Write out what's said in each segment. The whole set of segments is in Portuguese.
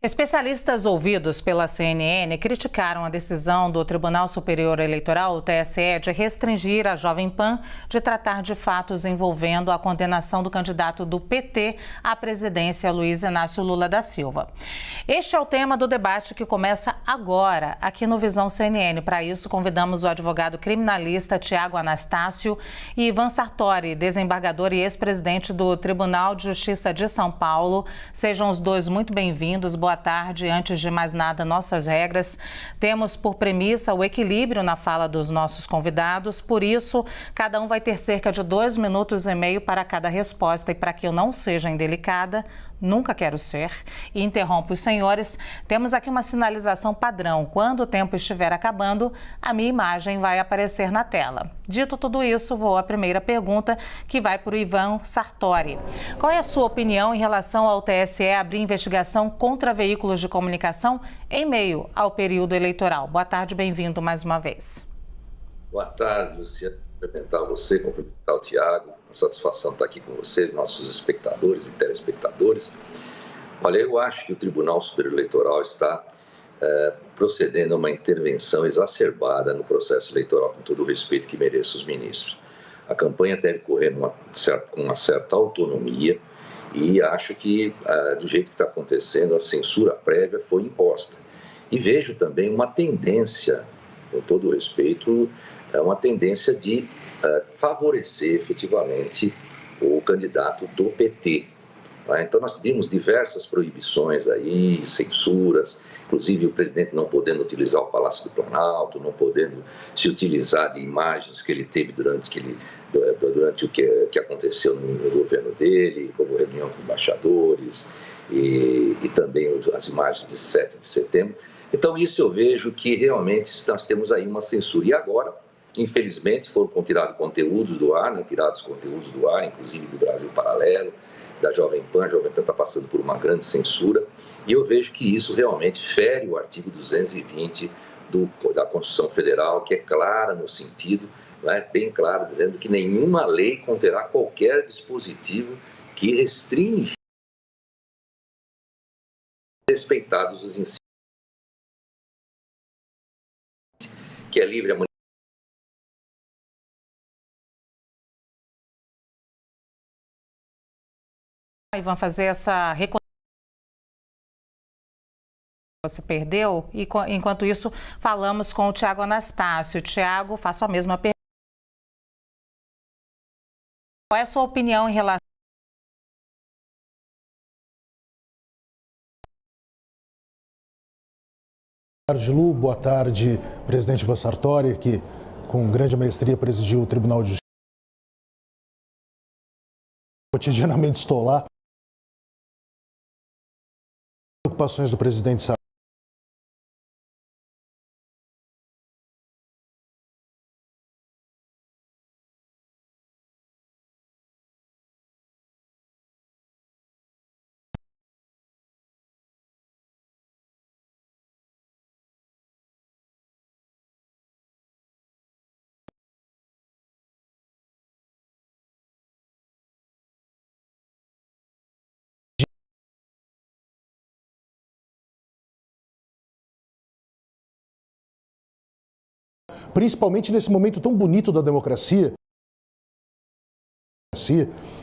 Especialistas ouvidos pela CNN criticaram a decisão do Tribunal Superior Eleitoral, o TSE, de restringir a Jovem Pan de tratar de fatos envolvendo a condenação do candidato do PT à presidência, Luiz Inácio Lula da Silva. Este é o tema do debate que começa agora, aqui no Visão CNN. Para isso, convidamos o advogado criminalista Tiago Anastácio e Ivan Sartori, desembargador e ex-presidente do Tribunal de Justiça de São Paulo. Sejam os dois muito bem-vindos. Boa tarde. Antes de mais nada, nossas regras. Temos por premissa o equilíbrio na fala dos nossos convidados. Por isso, cada um vai ter cerca de 2,5 minutos para cada resposta. E para que eu não seja indelicada, nunca quero ser, e interrompo os senhores, temos aqui uma sinalização padrão. Quando o tempo estiver acabando, a minha imagem vai aparecer na tela. Dito tudo isso, vou à primeira pergunta, que vai para o Ivan Sartori. Qual é a sua opinião em relação ao TSE abrir investigação contra veículos de comunicação em meio ao período eleitoral? Boa tarde, bem-vindo mais uma vez. Boa tarde, Luciana. Cumprimentar você, cumprimentar o Tiago. Uma satisfação estar aqui com vocês, nossos espectadores e telespectadores. Olha, eu acho que o Tribunal Superior Eleitoral está procedendo a uma intervenção exacerbada no processo eleitoral, com todo o respeito que merecem os ministros. A campanha deve correr com uma certa autonomia e acho que, do jeito que está acontecendo, a censura prévia foi imposta. E vejo também uma tendência, com todo o respeito, uma tendência de favorecer efetivamente o candidato do PT. Então, nós vimos diversas proibições aí, censuras, inclusive o presidente não podendo utilizar o Palácio do Planalto, não podendo se utilizar de imagens que ele teve durante o que aconteceu no governo dele, como reunião com embaixadores e também as imagens de 7 de setembro. Então, isso eu vejo que realmente nós temos aí uma censura. E agora, infelizmente, foram tirados conteúdos do ar, inclusive do Brasil Paralelo, da Jovem Pan. A Jovem Pan está passando por uma grande censura. E eu vejo que isso realmente fere o artigo 220 da Constituição Federal, que é clara no sentido, bem clara, dizendo que nenhuma lei conterá qualquer dispositivo que restringe respeitados os ensinos, que é livre a Ivan, fazer essa reconhecimento que você perdeu, e enquanto isso falamos com o Tiago Anastácio. Tiago, faço a mesma pergunta. Qual é a sua opinião em relação Boa tarde, Lu. Boa tarde, presidente Ivan Sartori, que com grande maestria presidiu o Tribunal de Justiça. Cotidianamente estou lá. Preocupações do presidente Sartori. Principalmente nesse momento tão bonito da democracia,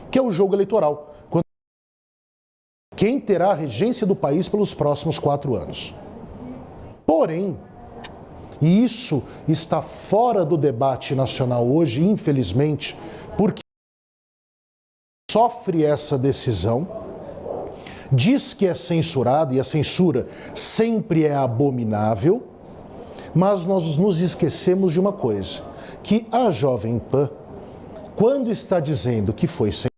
que é o jogo eleitoral. Quem terá a regência do país pelos próximos 4 anos. Porém, e isso está fora do debate nacional hoje, infelizmente, porque sofre essa decisão, diz que é censurado, e a censura sempre é abominável, mas nós nos esquecemos de uma coisa, que a Jovem Pan, quando está dizendo que foi censurada,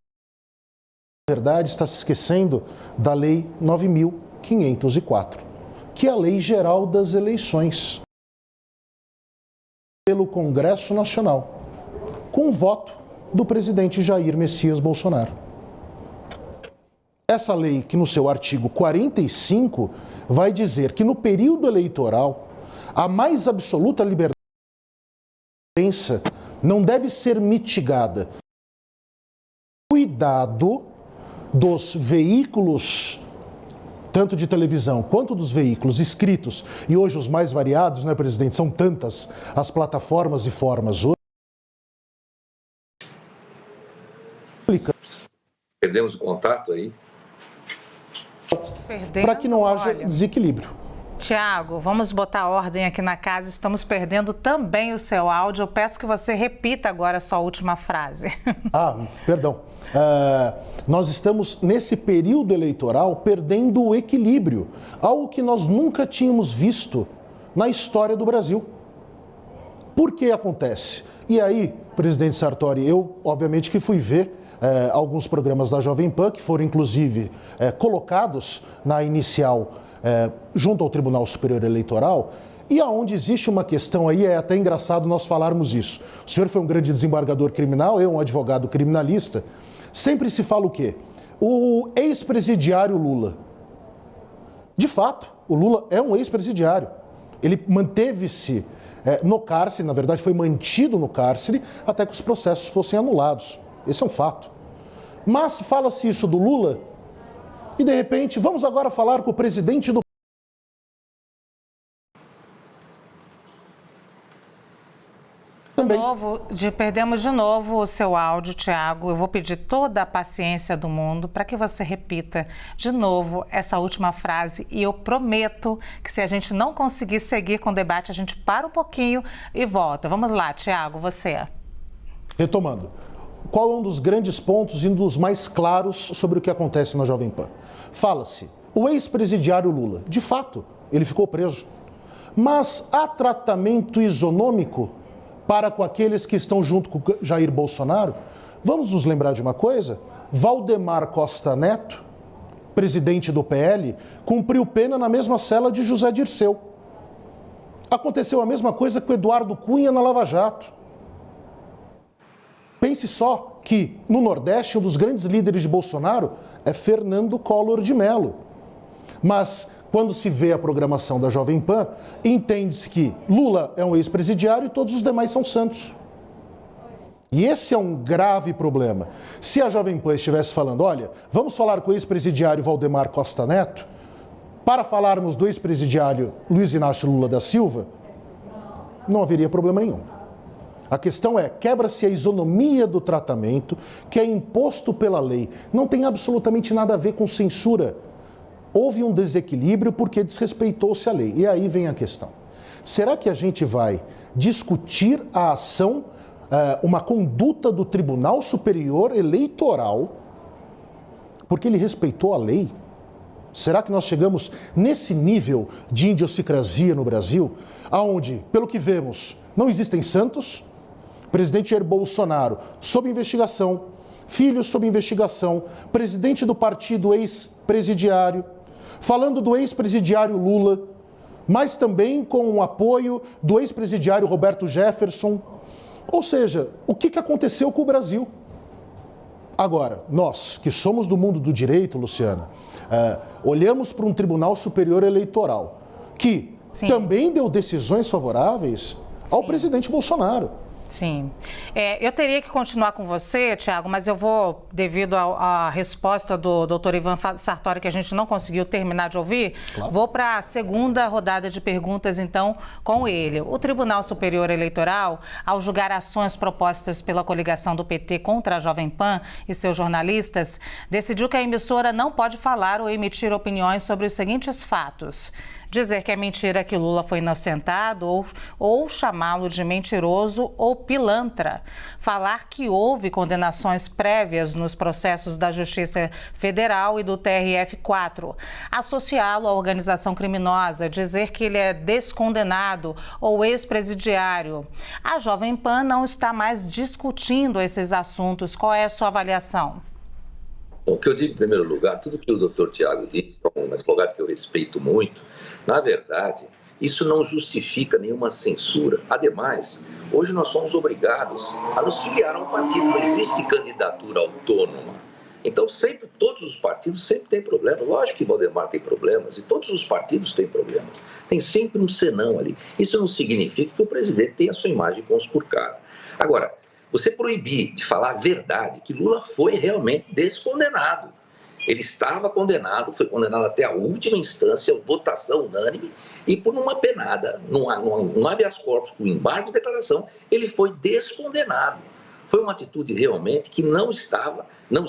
na verdade está se esquecendo da Lei 9.504, que é a Lei Geral das Eleições, pelo Congresso Nacional, com o voto do presidente Jair Messias Bolsonaro. Essa lei, que no seu artigo 45 vai dizer que no período eleitoral a mais absoluta liberdade de imprensa não deve ser mitigada. Cuidado dos veículos tanto de televisão quanto dos veículos escritos, e hoje os mais variados, né, presidente? São tantas as plataformas e formas hoje. Perdemos o contato aí. Para que não haja desequilíbrio. Tiago, vamos botar ordem aqui na casa, estamos perdendo também o seu áudio. Eu peço que você repita agora a sua última frase. Perdão. Nós estamos, nesse período eleitoral, perdendo o equilíbrio, algo que nós nunca tínhamos visto na história do Brasil. Por que acontece? E aí, presidente Sartori, eu, obviamente, que fui ver alguns programas da Jovem Pan, que foram, inclusive, colocados na inicial junto ao Tribunal Superior Eleitoral, e aonde existe uma questão aí, é até engraçado nós falarmos isso. O senhor foi um grande desembargador criminal, eu um advogado criminalista. Sempre se fala o quê? O ex-presidiário Lula. De fato, o Lula é um ex-presidiário. Ele manteve-se no cárcere, na verdade foi mantido no cárcere, até que os processos fossem anulados. Esse é um fato. Mas fala-se isso do Lula, e de repente, vamos agora falar com o presidente do... Perdemos de novo o seu áudio, Tiago. Eu vou pedir toda a paciência do mundo para que você repita de novo essa última frase, e eu prometo que se a gente não conseguir seguir com o debate, a gente para um pouquinho e volta. Vamos lá, Tiago, você. Retomando. Qual é um dos grandes pontos e um dos mais claros sobre o que acontece na Jovem Pan? Fala-se, o ex-presidiário Lula, de fato, ele ficou preso. Mas há tratamento isonômico para com aqueles que estão junto com Jair Bolsonaro? Vamos nos lembrar de uma coisa? Valdemar Costa Neto, presidente do PL, cumpriu pena na mesma cela de José Dirceu. Aconteceu a mesma coisa com Eduardo Cunha na Lava Jato. Pense só que, no Nordeste, um dos grandes líderes de Bolsonaro é Fernando Collor de Mello. Mas, quando se vê a programação da Jovem Pan, entende-se que Lula é um ex-presidiário e todos os demais são santos. E esse é um grave problema. Se a Jovem Pan estivesse falando, olha, vamos falar com o ex-presidiário Valdemar Costa Neto, para falarmos do ex-presidiário Luiz Inácio Lula da Silva, não haveria problema nenhum. A questão é, quebra-se a isonomia do tratamento que é imposto pela lei. Não tem absolutamente nada a ver com censura. Houve um desequilíbrio porque desrespeitou-se a lei. E aí vem a questão. Será que a gente vai discutir a ação, uma conduta do Tribunal Superior Eleitoral, porque ele respeitou a lei? Será que nós chegamos nesse nível de idiosincrasia no Brasil, onde, pelo que vemos, não existem santos? Presidente Jair Bolsonaro sob investigação, filho sob investigação, presidente do partido ex-presidiário, falando do ex-presidiário Lula, mas também com o apoio do ex-presidiário Roberto Jefferson. Ou seja, o que aconteceu com o Brasil? Agora, nós que somos do mundo do direito, Luciana, olhamos para um Tribunal Superior Eleitoral que também deu decisões favoráveis ao presidente Bolsonaro. Sim. Eu teria que continuar com você, Tiago, mas eu vou, devido à resposta do doutor Ivan Sartori, que a gente não conseguiu terminar de ouvir, vou para a segunda rodada de perguntas, então, com ele. O Tribunal Superior Eleitoral, ao julgar ações propostas pela coligação do PT contra a Jovem Pan e seus jornalistas, decidiu que a emissora não pode falar ou emitir opiniões sobre os seguintes fatos: dizer que é mentira que Lula foi inocentado ou chamá-lo de mentiroso ou pilantra. Falar que houve condenações prévias nos processos da Justiça Federal e do TRF4. Associá-lo à organização criminosa. Dizer que ele é descondenado ou ex-presidiário. A Jovem Pan não está mais discutindo esses assuntos. Qual é a sua avaliação? O que eu digo, em primeiro lugar, tudo que o doutor Tiago disse, um advogado que eu respeito muito, na verdade, isso não justifica nenhuma censura. Ademais, hoje nós somos obrigados a nos filiar a um partido, não existe candidatura autônoma. Então, todos os partidos sempre têm problemas. Lógico que Valdemar tem problemas e todos os partidos têm problemas. Tem sempre um senão ali. Isso não significa que o presidente tenha a sua imagem conspurcada. Agora, você proibir de falar a verdade, que Lula foi realmente descondenado. Ele estava condenado, foi condenado até a última instância, votação unânime, e por uma penada, num habeas corpus, com embargo de declaração, ele foi descondenado. Foi uma atitude realmente que não está e não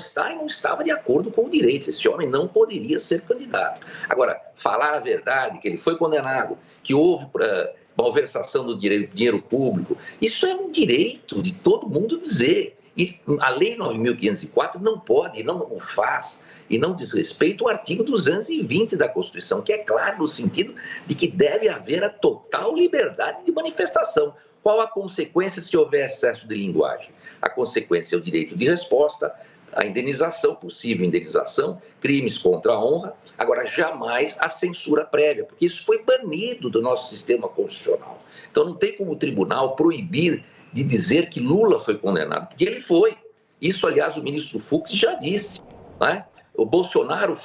estava de acordo com o direito. Esse homem não poderia ser candidato. Agora, falar a verdade, que ele foi condenado, que houve malversação do dinheiro público, isso é um direito de todo mundo dizer. E a Lei 9.504 não pode, não faz e não desrespeita o artigo 220 da Constituição, que é claro no sentido de que deve haver a total liberdade de manifestação. Qual a consequência se houver excesso de linguagem? A consequência é o direito de resposta, a indenização, possível indenização, crimes contra a honra, agora jamais a censura prévia, porque isso foi banido do nosso sistema constitucional. Então não tem como o tribunal proibir de dizer que Lula foi condenado, porque ele foi. Isso, aliás, o ministro Fux já disse, né? O Bolsonaro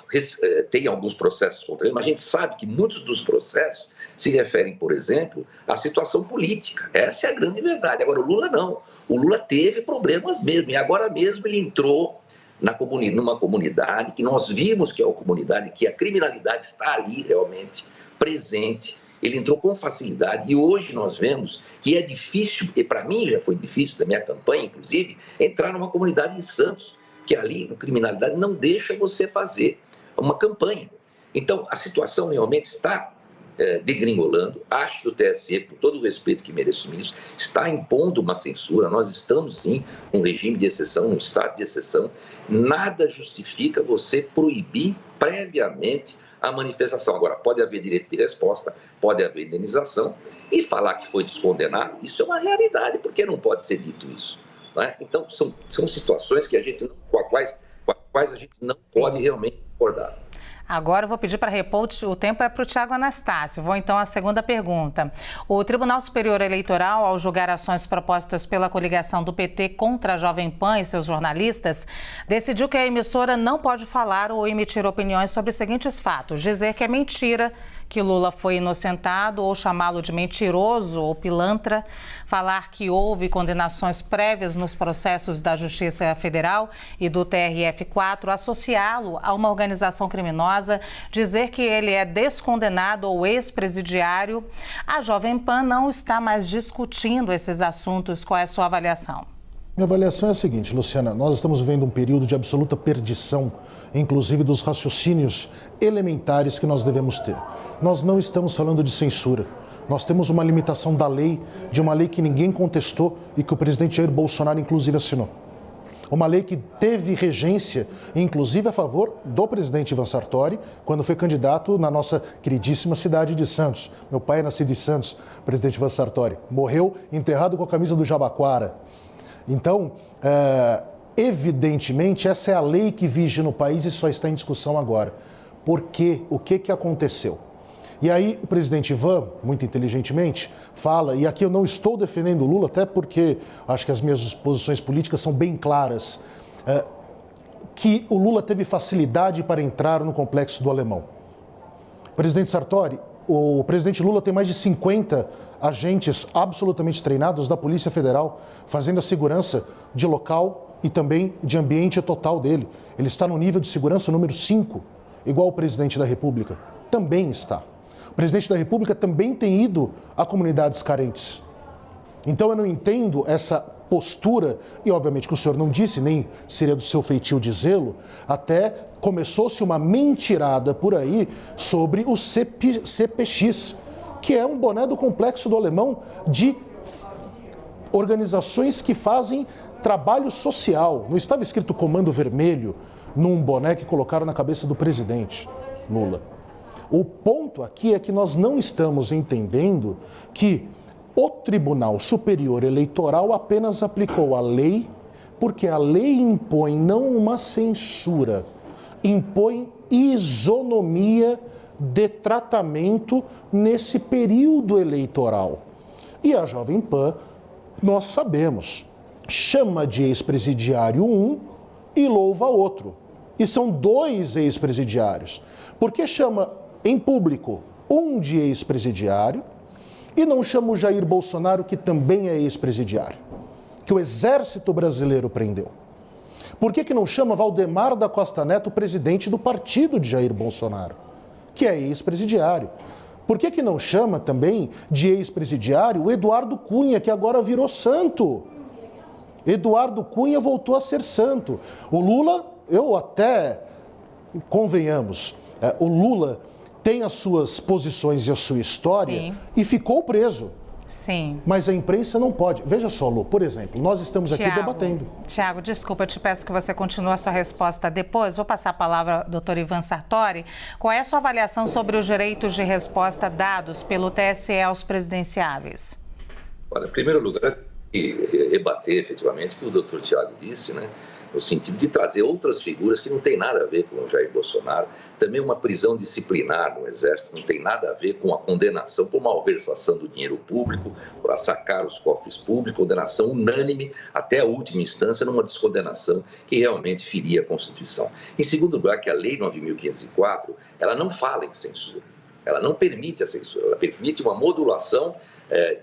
tem alguns processos contra ele, mas a gente sabe que muitos dos processos se referem, por exemplo, à situação política. Essa é a grande verdade. Agora, o Lula não. O Lula teve problemas mesmo, e agora mesmo ele entrou numa comunidade que nós vimos que é uma comunidade que a criminalidade está ali realmente presente. Ele entrou com facilidade e hoje nós vemos que é difícil, e para mim já foi difícil, da minha campanha inclusive, entrar numa comunidade em Santos, que ali a criminalidade não deixa você fazer uma campanha. Então a situação realmente está degringolando. Acho que o TSE, por todo o respeito que merece o ministro, está impondo uma censura. Nós estamos sim num regime de exceção, num estado de exceção. Nada justifica você proibir previamente a manifestação. Agora, pode haver direito de resposta, pode haver indenização, e falar que foi descondenado, isso é uma realidade, porque não pode ser dito isso, não é? Então, são situações que com as quais a gente não pode realmente concordar. Agora eu vou pedir para repor, o tempo é para o Tiago Anastácio. Vou então à segunda pergunta. O Tribunal Superior Eleitoral, ao julgar ações propostas pela coligação do PT contra a Jovem Pan e seus jornalistas, decidiu que a emissora não pode falar ou emitir opiniões sobre os seguintes fatos: dizer que é mentira que Lula foi inocentado ou chamá-lo de mentiroso ou pilantra, falar que houve condenações prévias nos processos da Justiça Federal e do TRF4, associá-lo a uma organização criminosa, dizer que ele é descondenado ou ex-presidiário. A Jovem Pan não está mais discutindo esses assuntos. Qual é a sua avaliação? Minha avaliação é a seguinte, Luciana, nós estamos vivendo um período de absoluta perdição, inclusive dos raciocínios elementares que nós devemos ter. Nós não estamos falando de censura. Nós temos uma limitação da lei, de uma lei que ninguém contestou e que o presidente Jair Bolsonaro, inclusive, assinou. Uma lei que teve regência, inclusive a favor do presidente Ivan Sartori, quando foi candidato na nossa queridíssima cidade de Santos. Meu pai é nascido em Santos, presidente Ivan Sartori. Morreu enterrado com a camisa do Jabaquara. Então, evidentemente, essa é a lei que vige no país e só está em discussão agora. Por quê? O que aconteceu? E aí o presidente Ivan, muito inteligentemente, fala, e aqui eu não estou defendendo o Lula, até porque acho que as minhas posições políticas são bem claras, que o Lula teve facilidade para entrar no complexo do Alemão. Presidente Sartori, o presidente Lula tem mais de 50 agentes absolutamente treinados da Polícia Federal, fazendo a segurança de local e também de ambiente total dele. Ele está no nível de segurança número 5, igual o presidente da República. Também está. O presidente da República também tem ido a comunidades carentes. Então eu não entendo essa postura, e obviamente que o senhor não disse, nem seria do seu feitio dizê-lo, até começou-se uma mentirada por aí sobre o CPX, que é um boné do Complexo do Alemão de organizações que fazem trabalho social. Não estava escrito Comando Vermelho num boné que colocaram na cabeça do presidente Lula. O ponto aqui é que nós não estamos entendendo que o Tribunal Superior Eleitoral apenas aplicou a lei, porque a lei impõe não uma censura, impõe isonomia de tratamento nesse período eleitoral. E a Jovem Pan, nós sabemos, chama de ex-presidiário um e louva outro. E são dois ex-presidiários. Por que chama em público um de ex-presidiário e não chama o Jair Bolsonaro, que também é ex-presidiário, que o Exército Brasileiro prendeu? Por que não chama Valdemar da Costa Neto, presidente do partido de Jair Bolsonaro, que é ex-presidiário? Por que não chama também de ex-presidiário o Eduardo Cunha, que agora virou santo? Eduardo Cunha voltou a ser santo. O Lula, eu até, convenhamos, o Lula tem as suas posições e a sua história. Sim. E ficou preso. Sim. Mas a imprensa não pode. Veja só, Lu, por exemplo, nós estamos aqui debatendo. Tiago, desculpa, eu te peço que você continue a sua resposta depois. Vou passar a palavra ao doutor Ivan Sartori. Qual é a sua avaliação sobre os direitos de resposta dados pelo TSE aos presidenciáveis? Olha, em primeiro lugar, rebater efetivamente o que o doutor Tiago disse, né? No sentido de trazer outras figuras que não tem nada a ver com o Jair Bolsonaro. Também uma prisão disciplinar no Exército não tem nada a ver com a condenação por malversação do dinheiro público, para sacar os cofres públicos, condenação unânime até a última instância, numa descondenação que realmente feria a Constituição. Em segundo lugar, que a Lei 9.504, ela não fala em censura, ela não permite a censura, ela permite uma modulação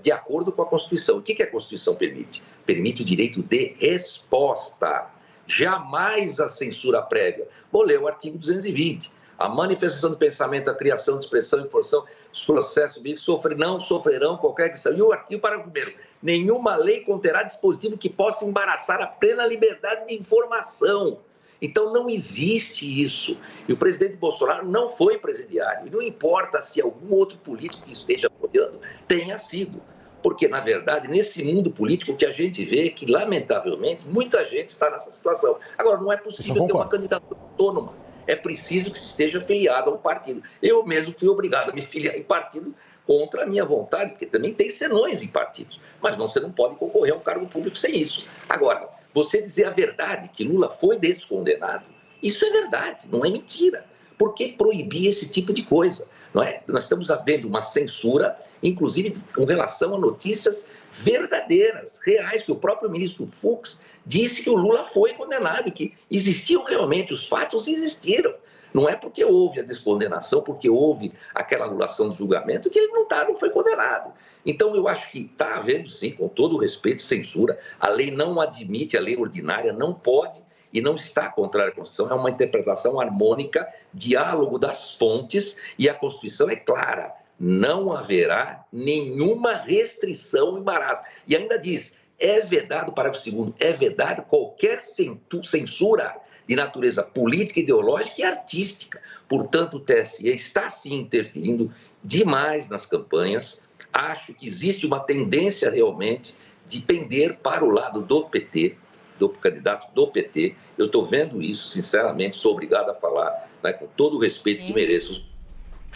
de acordo com a Constituição. O que a Constituição permite? Permite o direito de resposta. Jamais a censura prévia. Vou ler o artigo 220. A manifestação do pensamento, a criação de expressão e informação, os processos sofrerão qualquer que seja. E o parágrafo 1º. Nenhuma lei conterá dispositivo que possa embaraçar a plena liberdade de informação. Então não existe isso. E o presidente Bolsonaro não foi presidiário. E não importa se algum outro político que esteja apoiando tenha sido. Porque, na verdade, nesse mundo político, o que a gente vê é que, lamentavelmente, muita gente está nessa situação. Agora, não é possível ter uma candidatura autônoma. É preciso que se esteja filiado a um partido. Eu mesmo fui obrigado a me filiar em partido contra a minha vontade, porque também tem senões em partidos. Mas você não pode concorrer a um cargo público sem isso. Agora, você dizer a verdade, que Lula foi descondenado, isso é verdade, não é mentira. Por que proibir esse tipo de coisa? Não é? Nós estamos havendo uma censura, inclusive com relação a notícias verdadeiras, reais, que o próprio ministro Fux disse que o Lula foi condenado, que existiam realmente, os fatos existiram. Não é porque houve a descondenação, porque houve aquela anulação do julgamento, que ele não foi condenado. Então, eu acho que está havendo, sim, com todo o respeito, censura. A lei não admite, a lei ordinária não pode e não está contrária à Constituição. É uma interpretação harmônica, diálogo das fontes, e a Constituição é clara. Não haverá nenhuma restrição ou embaraço. E ainda diz, é vedado, parágrafo 2º, é vedado qualquer censura de natureza política, ideológica e artística. Portanto, o TSE está, sim, interferindo demais nas campanhas. Acho que existe uma tendência, realmente, de pender para o lado do PT, do candidato do PT. Eu estou vendo isso, sinceramente, sou obrigado a falar, né, com todo o respeito que mereço.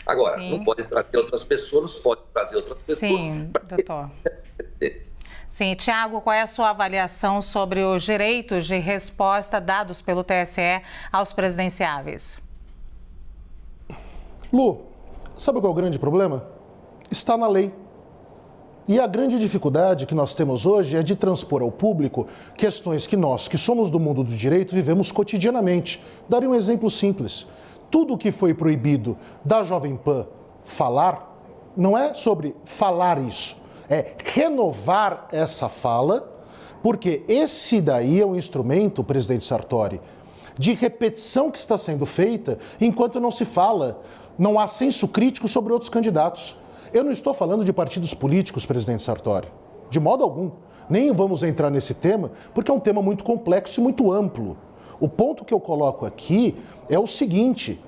Agora, não pode trazer outras pessoas, não pode trazer outras pessoas. Sim, doutor. Sim, Tiago, qual é a sua avaliação sobre os direitos de resposta dados pelo TSE aos presidenciáveis? Lu, sabe qual é o grande problema? Está na lei. E a grande dificuldade que nós temos hoje é de transpor ao público questões que nós, que somos do mundo do direito, vivemos cotidianamente. Darei um exemplo simples. Tudo que foi proibido da Jovem Pan falar, não é sobre falar isso, é renovar essa fala, porque esse daí é um instrumento, presidente Sartori, de repetição que está sendo feita enquanto não se fala, não há senso crítico sobre outros candidatos. Eu não estou falando de partidos políticos, presidente Sartori, de modo algum. Nem vamos entrar nesse tema, porque é um tema muito complexo e muito amplo. O ponto que eu coloco aqui é o seguinte: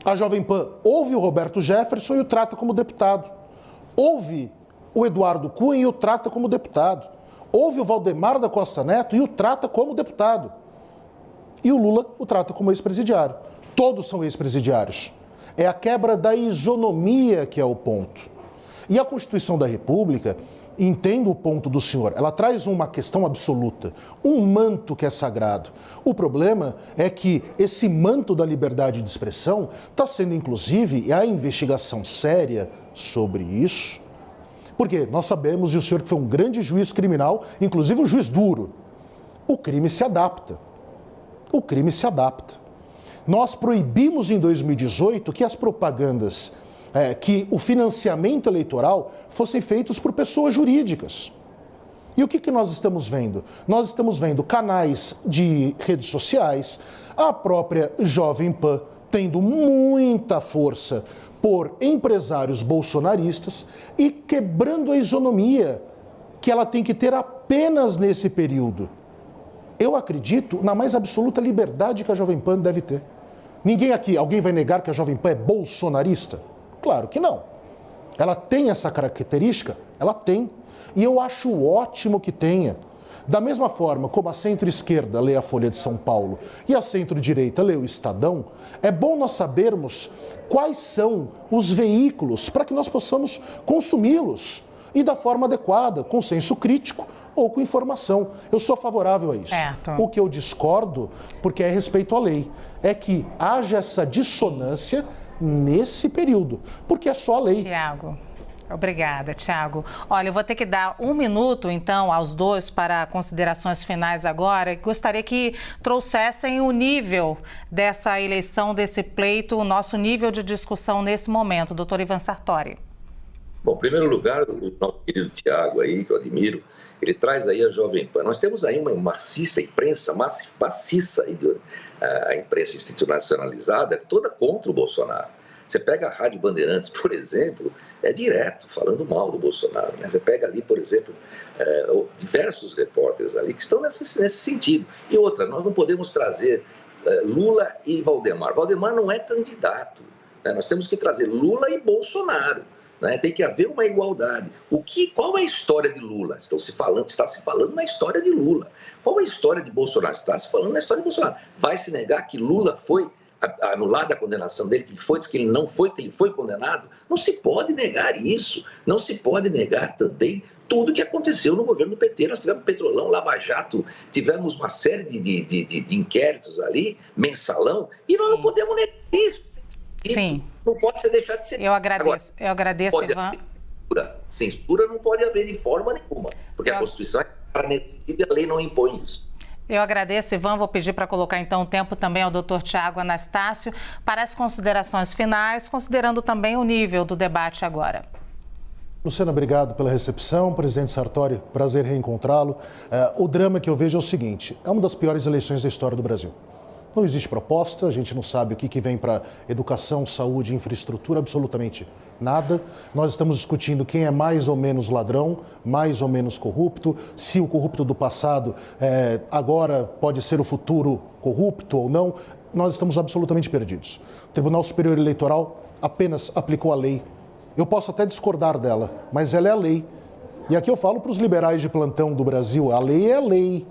a Jovem Pan ouve o Roberto Jefferson e o trata como deputado. Ouve o Eduardo Cunha e o trata como deputado. Ouve o Valdemar da Costa Neto e o trata como deputado. E o Lula o trata como ex-presidiário. Todos são ex-presidiários. É a quebra da isonomia que é o ponto. E a Constituição da República, entendo o ponto do senhor, ela traz uma questão absoluta, um manto que é sagrado. O problema é que esse manto da liberdade de expressão está sendo, inclusive, e há investigação séria sobre isso, porque nós sabemos, e o senhor que foi um grande juiz criminal, inclusive um juiz duro, o crime se adapta. O crime se adapta. Nós proibimos em 2018 que as propagandas, que o financiamento eleitoral fossem feitos por pessoas jurídicas. E o que nós estamos vendo? Nós estamos vendo canais de redes sociais, a própria Jovem Pan tendo muita força por empresários bolsonaristas e quebrando a isonomia que ela tem que ter apenas nesse período. Eu acredito na mais absoluta liberdade que a Jovem Pan deve ter. Ninguém aqui, alguém vai negar que a Jovem Pan é bolsonarista? Claro que não. Ela tem essa característica? Ela tem. E eu acho ótimo que tenha. Da mesma forma como a centro-esquerda lê a Folha de São Paulo e a centro-direita lê o Estadão, é bom nós sabermos quais são os veículos para que nós possamos consumi-los e da forma adequada, com senso crítico ou com informação. Eu sou favorável a isso. O que eu discordo, porque é respeito à lei, é que haja essa dissonância nesse período, porque é só a lei. Tiago. Obrigada, Tiago. Olha, eu vou ter que dar 1 minuto, então, aos dois para considerações finais agora. Gostaria que trouxessem o nível dessa eleição, desse pleito, o nosso nível de discussão nesse momento. Doutor Ivan Sartori. Bom, em primeiro lugar, o nosso querido Tiago aí, que eu admiro, ele traz aí a Jovem Pan. Nós temos aí uma maciça imprensa, maciça aí, a imprensa institucionalizada, toda contra o Bolsonaro. Você pega a Rádio Bandeirantes, por exemplo, é direto falando mal do Bolsonaro, né? Você pega ali, por exemplo, diversos repórteres ali que estão nesse sentido. E outra, nós não podemos trazer Lula e Valdemar. Valdemar não é candidato, né? Nós temos que trazer Lula e Bolsonaro, né? Tem que haver uma igualdade. Qual é a história de Lula? Está se falando na história de Lula. Qual é a história de Bolsonaro? Está se falando na história de Bolsonaro. Vai se negar que Lula foi anulada a condenação dele, que ele não foi, que ele foi condenado? Não se pode negar isso. Não se pode negar também tudo que aconteceu no governo do PT. Nós tivemos Petrolão, Lava Jato, tivemos uma série de inquéritos ali, mensalão, e nós não podemos negar isso. Sim. Não pode ser deixado de ser. Eu agradeço, Ivan. Censura não pode haver de forma nenhuma, porque a Constituição é clara nesse sentido e a lei não impõe isso. Eu agradeço, Ivan. Vou pedir para colocar, então, o tempo também ao doutor Tiago Anastácio para as considerações finais, considerando também o nível do debate agora. Luciana, obrigado pela recepção. Presidente Sartori, prazer reencontrá-lo. O drama que eu vejo é o seguinte: é uma das piores eleições da história do Brasil. Não existe proposta, a gente não sabe o que vem para educação, saúde, infraestrutura, absolutamente nada. Nós estamos discutindo quem é mais ou menos ladrão, mais ou menos corrupto, se o corrupto do passado agora pode ser o futuro corrupto ou não. Nós estamos absolutamente perdidos. O Tribunal Superior Eleitoral apenas aplicou a lei. Eu posso até discordar dela, mas ela é a lei. E aqui eu falo para os liberais de plantão do Brasil, a lei é a lei.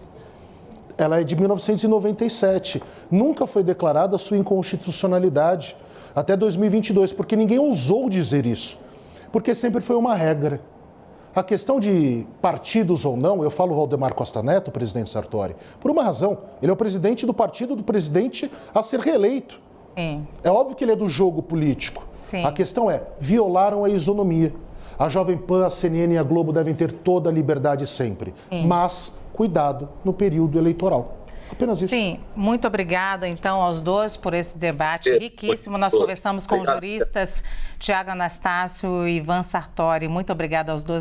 Ela é de 1997. Nunca foi declarada a sua inconstitucionalidade até 2022, porque ninguém ousou dizer isso. Porque sempre foi uma regra. A questão de partidos ou não, eu falo Valdemar Costa Neto, presidente Sartori, por uma razão. Ele é o presidente do partido do presidente a ser reeleito. Sim. É óbvio que ele é do jogo político. Sim. A questão é, violaram a isonomia. A Jovem Pan, a CNN e a Globo devem ter toda a liberdade sempre. Sim. Mas cuidado no período eleitoral. Apenas isso. Sim, muito obrigada, então, aos dois por esse debate riquíssimo. Nós conversamos com os juristas Tiago Anastácio e Ivan Sartori. Muito obrigada aos dois.